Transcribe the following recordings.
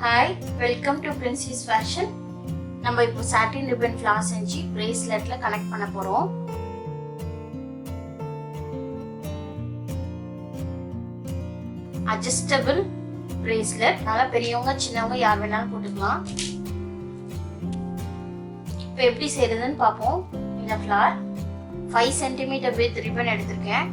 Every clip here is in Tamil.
Hi, welcome to Princess Fashion. நம்ம இப்போ satin ribbon flower செஞ்சு braceletல கனெக்ட் பண்ண போறோம். Adjustable bracelet. நல்லா பெரியவங்க சின்னவங்க யார் வேணாலும் போட்டுக்கலாம். இப்போ எப்படி செய்யறதுன்னு பாப்போம். இந்த flower 5 cm width ribbon எடுத்துர்க்கேன்.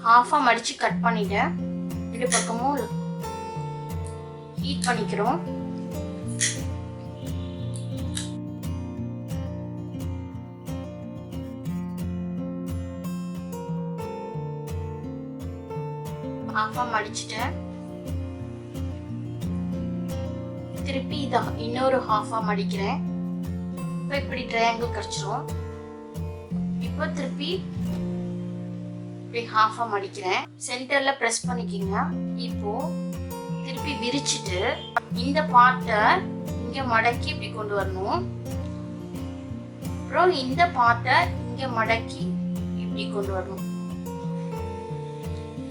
half மடிச்சு கட் பண்ணிட்டேன். ரெண்டு பக்கமும் ஹீட் பண்ணிக்கிறோம். half மடிச்சிட்டேன். திருப்பி இத இன்னொரு half மடிக்கிறேன். இப்போ இப்படி ட்ரையாங்கிள் கிடைச்சிரும். இப்போ திருப்பி இப்படி half மடிக்கிறேன். சென்டர்ல பிரஸ் பண்ணிக்கிங்க. இப்போ திருப்பி விரிச்சிட்டு இந்த பார்ட்டை இங்க மடக்கி இப்படி கொண்டு வரணும். அப்புறம் இந்த பார்ட்டை இங்க மடக்கி இப்படி கொண்டு வரணும்.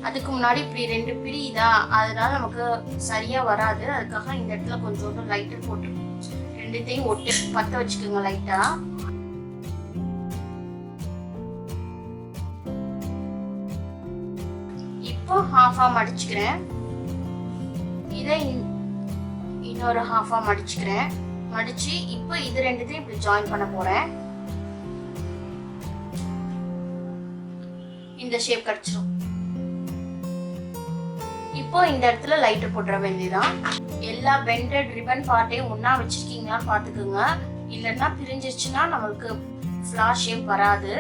அதுக்கு முன்னாடி இப்படி ரெண்டு பிரி இதா, அதனால நமக்கு சரியா வராது. அதுக்காக இந்த இடத்துல கொஞ்சோண்டு லைட்டர் போட்டு ரெண்டுத்தையும் ஒட்டு பத்த வச்சுக்கோங்க லைட்டா. இப்போ half மடிச்சுக்கிறேன். இதை இன்னொரு half மடிச்சுக்கிறேன். மடிச்சு இப்போ இது ரெண்டுத்தையும் இப்படி ஜாயின் பண்ண போறேன். இந்த ஷேப் கிடைச்சிரும். இப்போ இந்த இடத்துல லைட்டர் போட்டுற வேண்டியதான். எல்லா பெண்டட் ரிப்பன் பார்ட்டையும் ஒண்ணா வச்சிருக்கீங்களான்னு பாத்துக்கோங்க. இல்லைன்னா பிரிஞ்சிருச்சுன்னா நம்மளுக்கு ஃபிளார் ஷேப் வராது.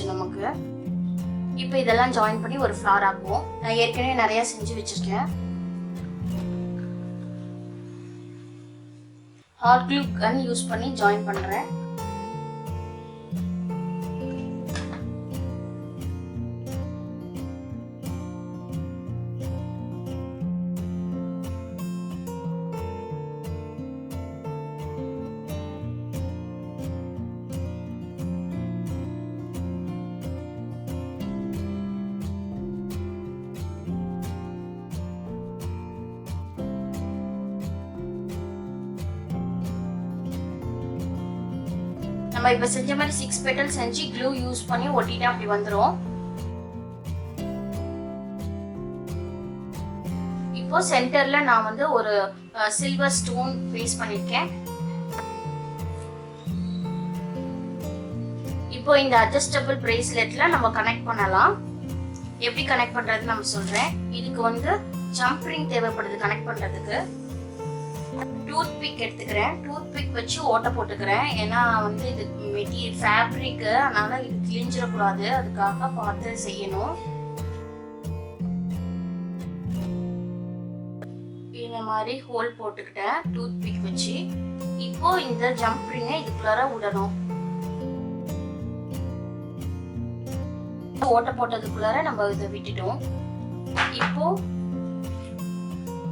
நமக்கு இப்போ இதெல்லாம் ஜாயின் பண்ணி ஒரு ஃபிளார் ஆக்குவோம். நான் ஏற்கனவே நிறைய செஞ்சு வச்சிருக்கேன். ஹாட் க்ளூ கன் யூஸ் பண்ணி ஜாயின் பண்றேன். நம்ம இப்ப செஞ்ச மாதிரி 6 பெட்டல் செஞ்சு க்ளூ யூஸ் பண்ணி ஒட்டிட்டா அப்படி வந்துரும். இப்போ சென்டர்ல நான் வந்து ஒரு சில்வர் ஸ்டோன் பேஸ்ட் பண்ணிருக்கேன். இப்போ இந்த அட்ஜஸ்டபிள் பிரேஸ்லெட்ல நம்ம கனெக்ட் பண்ணலாம். எப்படி கனெக்ட் பண்றது நம்ம சொல்றேன். இதுக்கு வந்து ஜம்ப் ரிங் தேவைப்படுது கனெக்ட் பண்றதுக்கு. டூத் பிக் எடுத்துக்கிறேன். டூத் பிக் வச்சு ஓட்ட போட்டுக்கிறேன். ஏன்னா வந்து இது மெட்டீரியல் ஃபேப்ரிக், அதனால இது கிழிஞ்சிடக்கூடாது. அதுக்காக பார்த்து செய்யணும். இந்த மாதிரி ஹோல் போட்டுக்கிட்டேன் டூத் பிக் வச்சு. இப்போ இந்த ஜம்ப் ரிங்கை இதுக்குள்ளார விடணும். ஓட்ட போட்டதுக்குள்ளார நம்ம இதை விட்டுட்டோம். இப்போ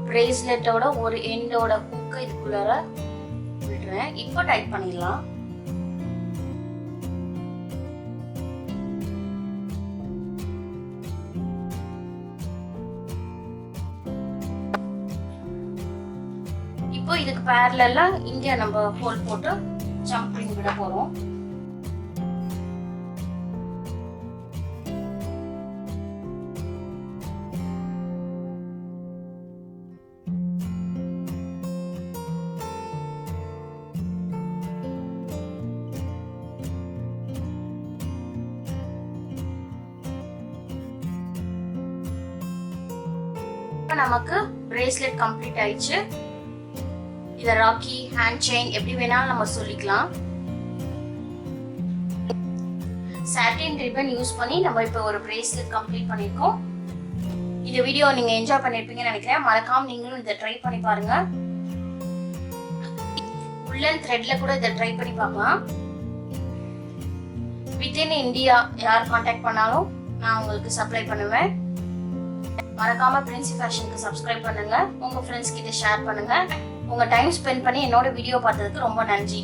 பிரேஸ்லெட்டோட ஒரு எண்டோட ஹூக்கை இதுக்குள்ளார விடுறேன். இப்போ டைட் பண்ணிடலாம். இப்போ இதுக்கு பேரலா இங்க நம்ம ஹோல் போட்டு ஜம்ப் ரிங் விட போறோம். நமக்கு பிரேஸ்லெட் கம்ப்ளீட் ஆயிடுச்சு. இத ராக்கி, ஹேண்ட் செயின் எப்படி வேணாலும் நம்ம சொல்லிக்கலாம். சாட்டின் ரிப்பன் யூஸ் பண்ணி நம்ம இப்போ ஒரு பிரேஸ்லெட் கம்ப்ளீட் பண்ணிருக்கோம். இந்த வீடியோ நீங்க என்ஜாய் பண்ணிருப்பீங்கன்னு நினைக்கிறேன். மறக்காம நீங்களும் இதை ட்ரை பண்ணி பாருங்க. உள்ளன் த்ரெட்ல கூட இதை ட்ரை பண்ணி பார்க்கலாம். வித்தின் இந்தியா யார் கான்டாக்ட் பண்ணாலும் நான் உங்களுக்கு சப்ளை பண்ணுவேன். மறக்காம பிரின்சி ஃபேஷனுக்கு சப்ஸ்கிரைப் பண்ணுங்க, உங்க ஃப்ரெண்ட்ஸ் கிட்ட ஷேர் பண்ணுங்க. உங்க டைம் ஸ்பெண்ட் பண்ணி என்னோட வீடியோ பார்த்ததுக்கு ரொம்ப நன்றி.